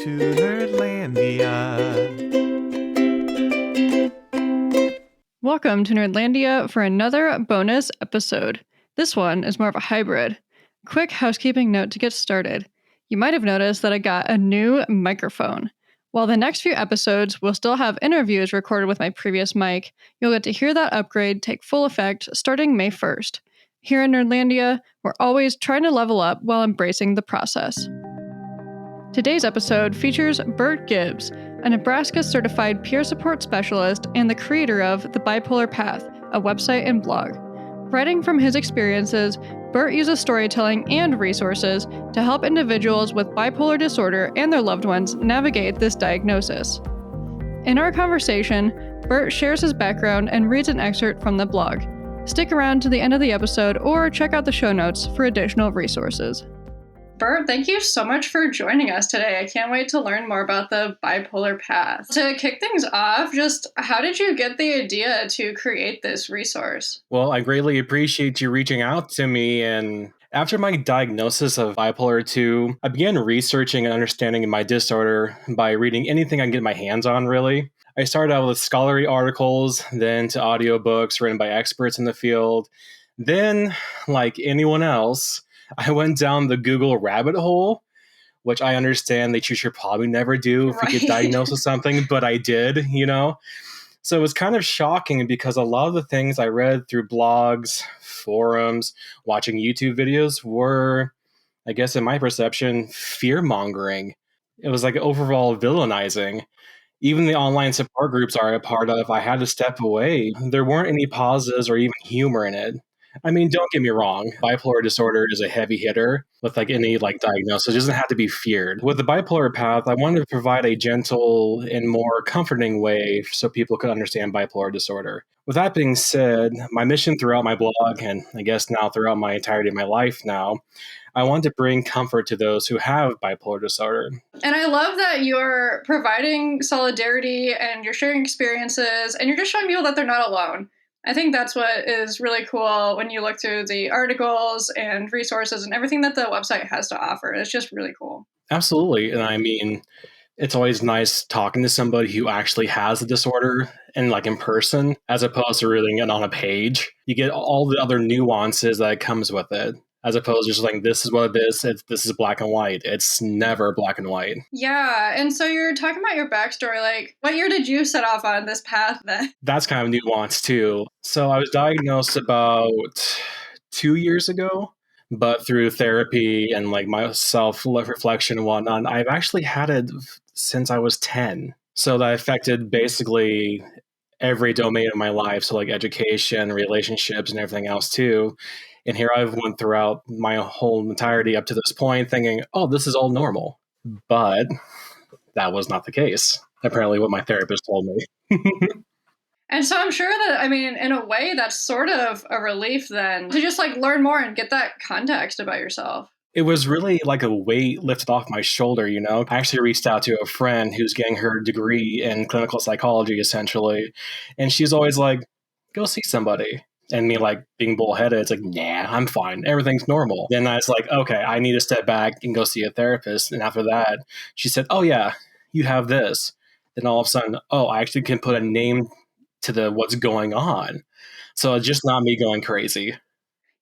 to Nerdlandia. Welcome to Nerdlandia for another bonus episode. This one is more of a hybrid. Quick housekeeping note to get started. You might have noticed that I got a new microphone. While the next few episodes will still have interviews recorded with my previous mic, you'll get to hear that upgrade take full effect starting May 1st. Here in Nerdlandia, we're always trying to level up while embracing the process. Today's episode features Bert Gibbs, a Nebraska-certified peer support specialist and the creator of The Bipolar Path, a website and blog. Writing from his experiences, Bert uses storytelling and resources to help individuals with bipolar disorder and their loved ones navigate this diagnosis. In our conversation, Bert shares his background and reads an excerpt from the blog. Stick around to the end of the episode or check out the show notes for additional resources. Bert, thank you so much for joining us today. I can't wait to learn more about the bipolar path. To kick things off, just how did you get the idea to create this resource? Well, I greatly appreciate you reaching out to me. And after my diagnosis of bipolar 2, I began researching and understanding my disorder by reading anything I can get my hands on, really. I started out with scholarly articles, then to audiobooks written by experts in the field. Then, like anyone else, I went down the Google rabbit hole, which I understand that you should probably never do if you get diagnosed with something, but I did, So it was kind of shocking because a lot of the things I read through blogs, forums, watching YouTube videos were, I guess in my perception, fear-mongering. It was like overall villainizing. Even the online support groups are a part of, I had to step away. There weren't any pauses or even humor in it. I mean, don't get me wrong. Bipolar disorder is a heavy hitter with any diagnosis. It doesn't have to be feared. With the bipolar path, I wanted to provide a gentle and more comforting way so people could understand bipolar disorder. With that being said, my mission throughout my blog, and I guess now throughout my entirety of my life now, I want to bring comfort to those who have bipolar disorder. And I love that you're providing solidarity and you're sharing experiences and you're just showing people that they're not alone. I think that's what is really cool when you look through the articles and resources and everything that the website has to offer. It's just really cool. Absolutely. And I mean, it's always nice talking to somebody who actually has the disorder and in person, as opposed to reading it on a page. You get all the other nuances that comes with it, as opposed to just this is what it is. This is black and white. It's never black and white. Yeah. And so you're talking about your backstory. What year did you set off on this path then? That's kind of nuanced too. So I was diagnosed about 2 years ago, but through therapy and my self-reflection and whatnot, I've actually had it since I was 10. So that affected basically every domain of my life. So education, relationships, and everything else too. And here I've went throughout my whole entirety up to this point thinking, oh, this is all normal. But that was not the case. Apparently what my therapist told me. And so I'm sure that, in a way, that's sort of a relief then to just learn more and get that context about yourself. It was really like a weight lifted off my shoulder, I actually reached out to a friend who's getting her degree in clinical psychology, essentially. And she's always like, go see somebody. And me being bullheaded, it's nah, I'm fine. Everything's normal. Then I was like, okay, I need to step back and go see a therapist. And after that, she said, oh yeah, you have this. Then all of a sudden, oh, I actually can put a name to what's going on. So it's just not me going crazy.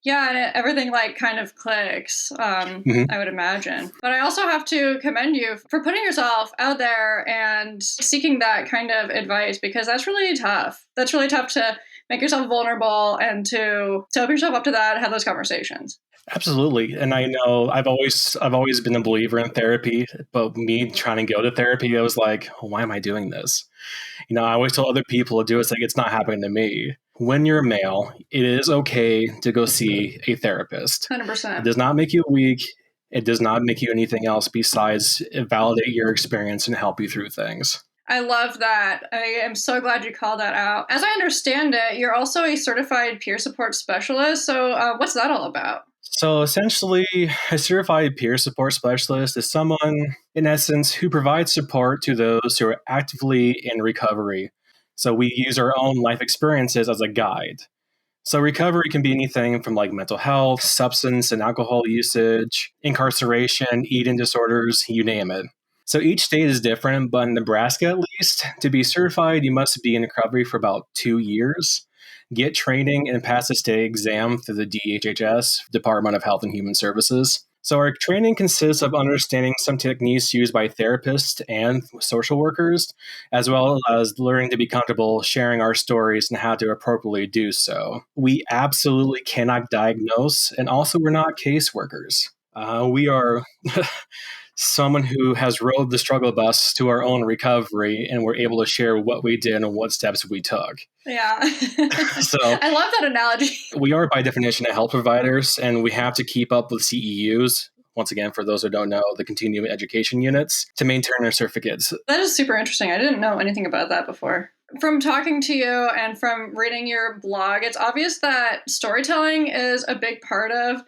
Yeah, and everything kind of clicks, I would imagine. But I also have to commend you for putting yourself out there and seeking that kind of advice, because that's really tough. That's really tough to make yourself vulnerable and to open yourself up to that, have those conversations. Absolutely. And I know I've always been a believer in therapy, but me trying to go to therapy, I was like, oh, why am I doing this? I always tell other people to do it. It's not happening to me. When you're a male, it is okay to go see a therapist. 100%. It does not make you weak. It does not make you anything else besides validate your experience and help you through things. I love that. I am so glad you called that out. As I understand it, you're also a certified peer support specialist. So what's that all about? So essentially, a certified peer support specialist is someone, in essence, who provides support to those who are actively in recovery. So we use our own life experiences as a guide. So recovery can be anything from mental health, substance and alcohol usage, incarceration, eating disorders, you name it. So each state is different, but in Nebraska at least, to be certified, you must be in recovery for about 2 years, get training, and pass the state exam through the DHHS, Department of Health and Human Services. So our training consists of understanding some techniques used by therapists and social workers, as well as learning to be comfortable sharing our stories and how to appropriately do so. We absolutely cannot diagnose, and also we're not caseworkers. We are someone who has rode the struggle bus to our own recovery, and we're able to share what we did and what steps we took. Yeah. So I love that analogy. we are by definition health providers, and we have to keep up with CEUs. Once again, for those who don't know, the continuing education units to maintain our certificates. That is super interesting. I didn't know anything about that before. From talking to you and from reading your blog, it's obvious that storytelling is a big part of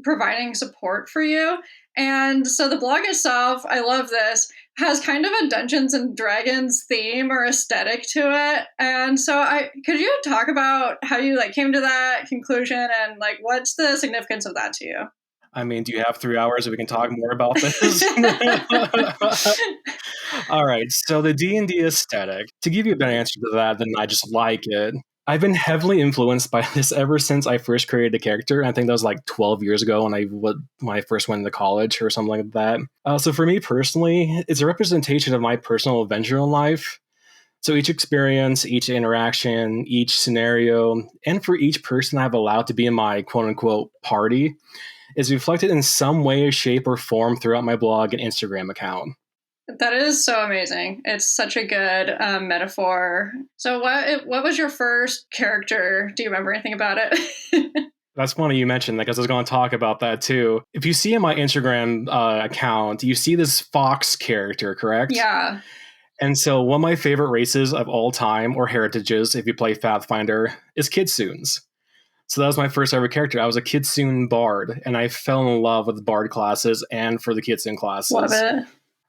providing support for you. And so the blog itself, I love this, has kind of a Dungeons and Dragons theme or aesthetic to it. And so could you talk about how you came to that conclusion and what's the significance of that to you? I mean, do you have 3 hours so we can talk more about this? All right. So the D&D aesthetic, to give you a better answer to that than I just like it, I've been heavily influenced by this ever since I first created a character. I think that was 12 years ago when I first went into college or something like that. So for me personally, it's a representation of my personal adventure in life. So each experience, each interaction, each scenario, and for each person I've allowed to be in my quote-unquote party is reflected in some way, shape, or form throughout my blog and Instagram account. That is so amazing. It's such a good metaphor. So what was your first character? Do you remember anything about it? That's funny you mentioned that because I was going to talk about that too. If you see in my Instagram account, you see this fox character, correct? Yeah. And so one of my favorite races of all time, or heritages, if you play Pathfinder, is Kitsunes. So that was my first ever character. I was a Kitsune bard, and I fell in love with the bard classes and for the Kitsune classes. Love it.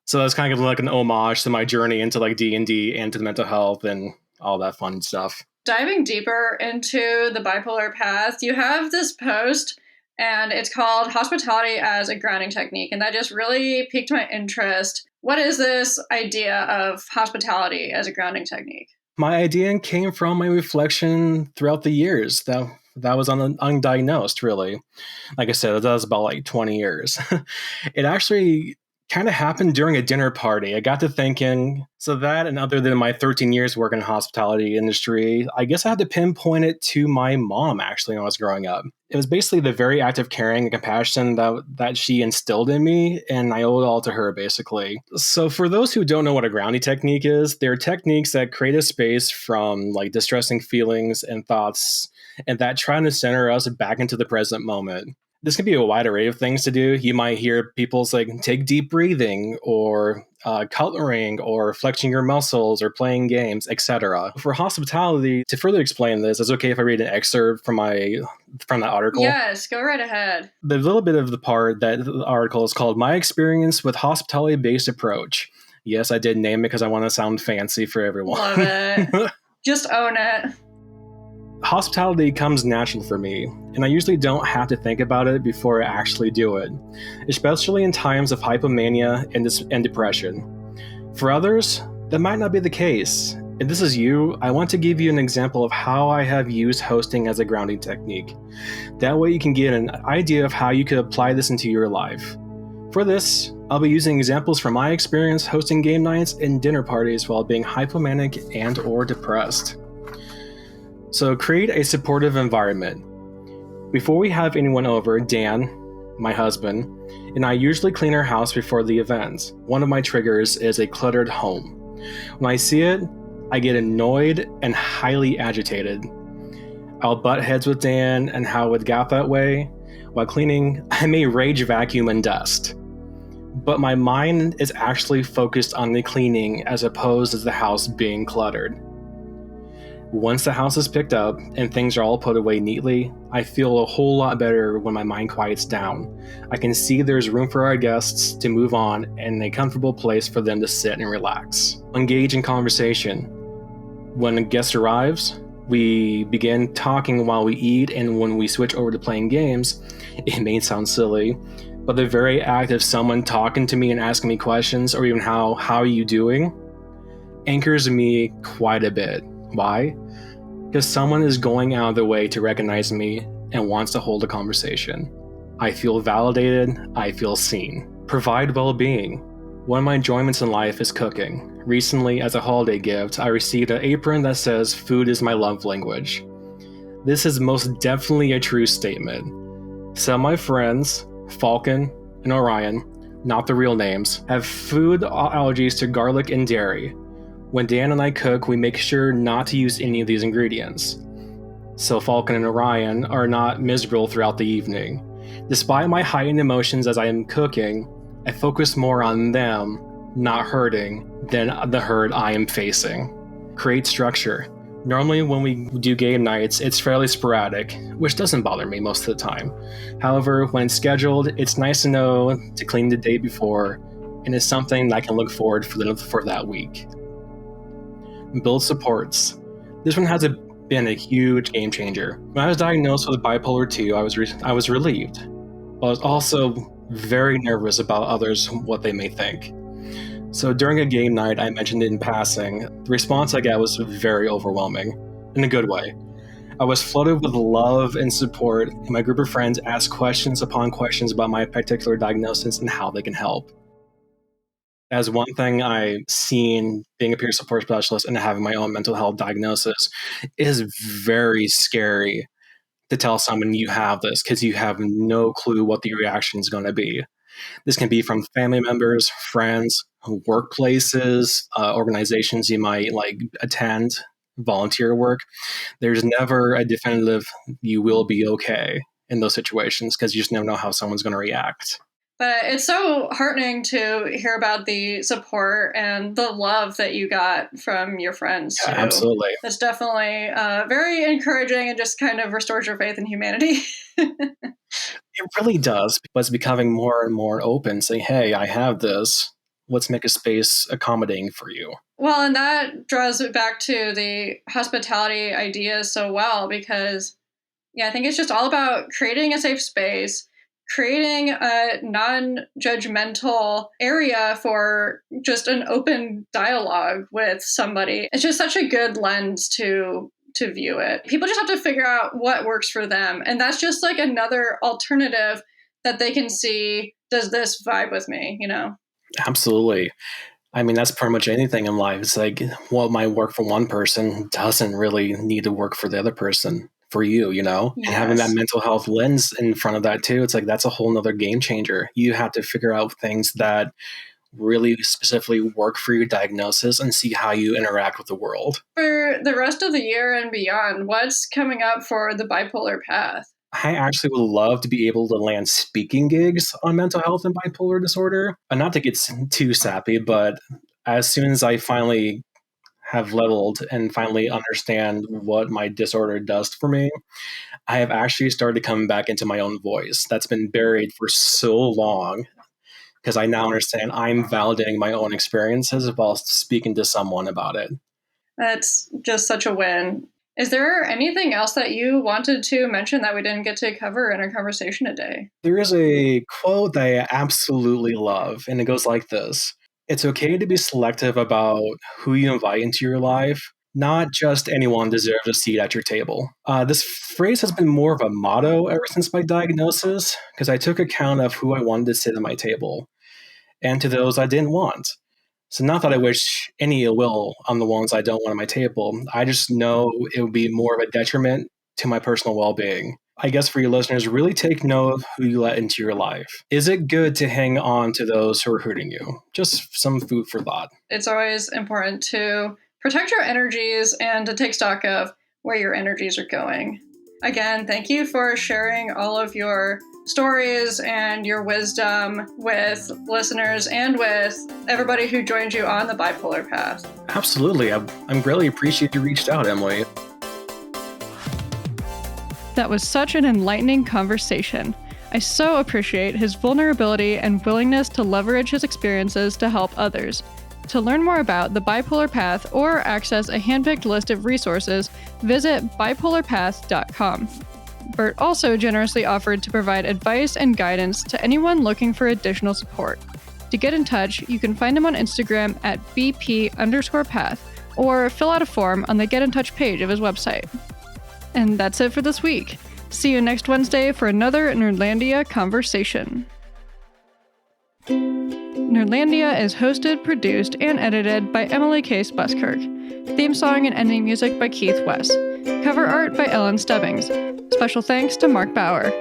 So that's kind of like an homage to my journey into D&D and to the mental health and all that fun stuff. Diving deeper into the bipolar path, you have this post, and it's called Hospitality as a Grounding Technique, and that just really piqued my interest. What is this idea of hospitality as a grounding technique? My idea came from my reflection throughout the years that was undiagnosed, really. Like I said, that was about 20 years. It actually kind of happened during a dinner party. I got to thinking, so that and other than my 13 years working in the hospitality industry, I guess I had to pinpoint it to my mom, actually, when I was growing up. It was basically the very act of caring and compassion that she instilled in me, and I owe it all to her, basically. So for those who don't know what a grounding technique is, they're techniques that create a space from distressing feelings and thoughts, and that try to center us back into the present moment. This can be a wide array of things to do. You might hear people say, take deep breathing, or coloring, or flexing your muscles, or playing games, etc. For hospitality, to further explain this, is it okay if I read an excerpt from that article? Yes, go right ahead. The little bit of the part that the article is called My Experience with Hospitality-Based Approach. Yes, I did name it because I want to sound fancy for everyone. Love it. Just own it. Hospitality comes natural for me, and I usually don't have to think about it before I actually do it, especially in times of hypomania and depression. For others, that might not be the case. If this is you, I want to give you an example of how I have used hosting as a grounding technique. That way you can get an idea of how you could apply this into your life. For this, I'll be using examples from my experience hosting game nights and dinner parties while being hypomanic and or depressed. So create a supportive environment. Before we have anyone over, Dan, my husband, and I usually clean our house before the event. One of my triggers is a cluttered home. When I see it, I get annoyed and highly agitated. I'll butt heads with Dan and how it would got that way. While cleaning, I may rage vacuum and dust. But my mind is actually focused on the cleaning as opposed to the house being cluttered. Once the house is picked up and things are all put away neatly, I feel a whole lot better when my mind quiets down. I can see there's room for our guests to move on and a comfortable place for them to sit and relax. Engage in conversation. When a guest arrives, we begin talking while we eat, and when we switch over to playing games, it may sound silly, but the very act of someone talking to me and asking me questions, or even how are you doing, anchors me quite a bit. Why? Because someone is going out of their way to recognize me and wants to hold a conversation. I feel validated, I feel seen. Provide well-being. One of my enjoyments in life is cooking. Recently, as a holiday gift, I received an apron that says, "Food is my love language." This is most definitely a true statement. Some of my friends, Falcon and Orion, not the real names, have food allergies to garlic and dairy. When Dan and I cook, we make sure not to use any of these ingredients. So Falcon and Orion are not miserable throughout the evening. Despite my heightened emotions as I am cooking, I focus more on them not hurting than the hurt I am facing. Create structure. Normally when we do game nights, it's fairly sporadic, which doesn't bother me most of the time. However, when scheduled, it's nice to know to clean the day before, and it's something that I can look forward for that week. Build supports. This one has been a huge game changer. When I was diagnosed with bipolar 2, I was relieved, but I was also very nervous about others, what they may think. So during a game night, I mentioned it in passing. The response I got was very overwhelming, in a good way. I was flooded with love and support, and my group of friends asked questions upon questions about my particular diagnosis and how they can help. As one thing I've seen being a peer support specialist and having my own mental health diagnosis is very scary to tell someone you have this, because you have no clue what the reaction is going to be. This can be from family members, friends, workplaces, organizations you might attend, volunteer work. There's never a definitive "you will be okay" in those situations, because you just never know how someone's going to react. But it's so heartening to hear about the support and the love that you got from your friends, too. Yeah, absolutely. That's definitely very encouraging and just kind of restores your faith in humanity. It really does, but it's becoming more and more open, saying, hey, I have this. Let's make a space accommodating for you. Well, and that draws it back to the hospitality idea so well, because, I think it's just all about creating a safe space, creating a non-judgmental area for just an open dialogue with somebody. It's just such a good lens to view it. People just have to figure out what works for them. And that's just like another alternative that they can see, does this vibe with me, Absolutely. I mean, that's pretty much anything in life. It's like what might work for one person doesn't really need to work for the other person. For you, Yes. And having that mental health lens in front of that too, it's like that's a whole nother game changer. You have to figure out things that really specifically work for your diagnosis and see how you interact with the world. For the rest of the year and beyond, what's coming up for the bipolar path? I actually would love to be able to land speaking gigs on mental health and bipolar disorder. Not to get too sappy, but as soon as I finally have leveled and finally understand what my disorder does for me, I have actually started coming back into my own voice that's been buried for so long, because I now understand I'm validating my own experiences while speaking to someone about it. That's just such a win. Is there anything else that you wanted to mention that we didn't get to cover in our conversation today? There is a quote that I absolutely love, and it goes like this. It's okay to be selective about who you invite into your life. Not just anyone deserves a seat at your table. This phrase has been more of a motto ever since my diagnosis, because I took account of who I wanted to sit at my table and to those I didn't want. So not that I wish any ill will on the ones I don't want at my table. I just know it would be more of a detriment to my personal well-being. I guess for your listeners, really take note of who you let into your life. Is it good to hang on to those who are hurting you? Just some food for thought. It's always important to protect your energies and to take stock of where your energies are going. Again, thank you for sharing all of your stories and your wisdom with listeners and with everybody who joined you on the bipolar path. Absolutely. I'm greatly appreciate you reached out, Emily. That was such an enlightening conversation. I so appreciate his vulnerability and willingness to leverage his experiences to help others. To learn more about the bipolar path or access a handpicked list of resources, visit bipolarpath.com. Bert also generously offered to provide advice and guidance to anyone looking for additional support. To get in touch, you can find him on Instagram at bp_path or fill out a form on the Get in Touch page of his website. And that's it for this week. See you next Wednesday for another Nerdlandia conversation. Nerdlandia is hosted, produced, and edited by Emily Case Buskirk. Theme song and ending music by Keith West. Cover art by Ellen Stebbings. Special thanks to Mark Bauer.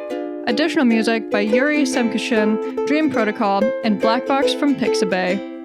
Additional music by Yuri Semkashin, Dream Protocol, and Black Box from Pixabay.